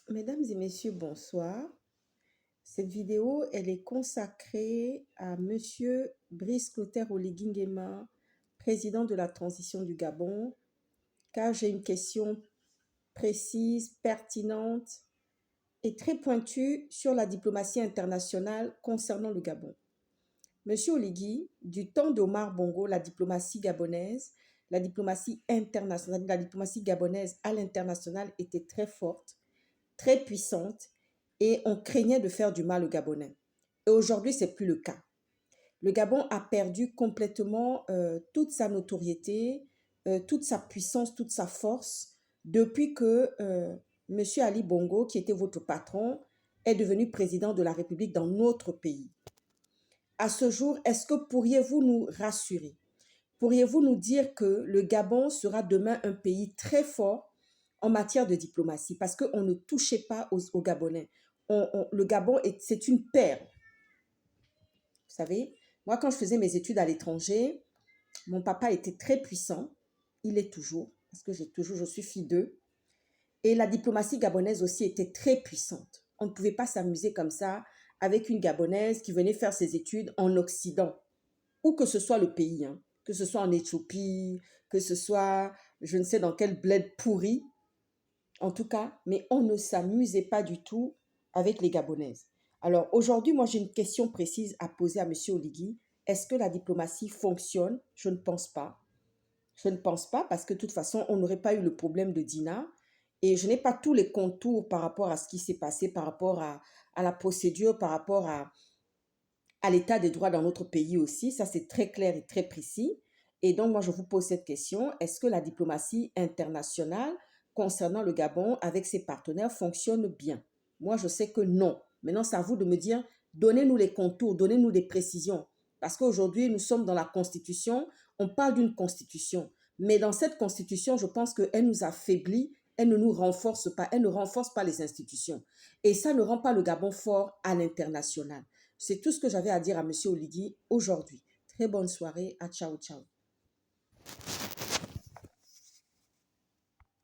Mesdames et messieurs, bonsoir. Cette vidéo, elle est consacrée à Monsieur Brice Clotaire Oligui Nguema, président de la transition du Gabon, car j'ai une question précise, pertinente et très pointue sur la diplomatie internationale concernant le Gabon. Monsieur Oligui, du temps d'Omar Bongo, la diplomatie gabonaise, la diplomatie internationale, la diplomatie gabonaise à l'international était très forte, très puissante, et on craignait de faire du mal aux Gabonais. Et aujourd'hui, ce n'est plus le cas. Le Gabon a perdu complètement toute sa notoriété, toute sa puissance, toute sa force depuis que M. Ali Bongo, qui était votre patron, est devenu président de la République dans notre pays. À ce jour, est-ce que pourriez-vous nous rassurer? Pourriez-vous nous dire que le Gabon sera demain un pays très fort en matière de diplomatie? Parce qu'on ne touchait pas aux Gabonais. Le Gabon, c'est une perle. Vous savez, moi, quand je faisais mes études à l'étranger, mon papa était très puissant. Il est toujours, parce que je suis fille d'eux. Et la diplomatie gabonaise aussi était très puissante. On ne pouvait pas s'amuser comme ça avec une Gabonaise qui venait faire ses études en Occident, où que ce soit le pays, hein, que ce soit en Éthiopie, que ce soit je ne sais dans quel bled pourri, en tout cas, mais on ne s'amusait pas du tout avec les Gabonaises. Alors aujourd'hui, moi j'ai une question précise à poser à M. Oligui. Est-ce que la diplomatie fonctionne? Je ne pense pas. Je ne pense pas parce que de toute façon, on n'aurait pas eu le problème de Dina. Et je n'ai pas tous les contours par rapport à ce qui s'est passé, par rapport à la procédure, par rapport à l'état des droits dans notre pays aussi. Ça, c'est très clair et très précis. Et donc, moi, je vous pose cette question. Est-ce que la diplomatie internationale concernant le Gabon avec ses partenaires fonctionne bien? Moi, je sais que non. Maintenant, c'est à vous de me dire, donnez-nous les contours, donnez-nous des précisions. Parce qu'aujourd'hui, nous sommes dans la Constitution, on parle d'une Constitution. Mais dans cette Constitution, je pense qu'elle nous affaiblit, elle ne nous renforce pas, elle ne renforce pas les institutions. Et ça ne rend pas le Gabon fort à l'international. C'est tout ce que j'avais à dire à M. Oligui aujourd'hui. Très bonne soirée. À ciao, ciao.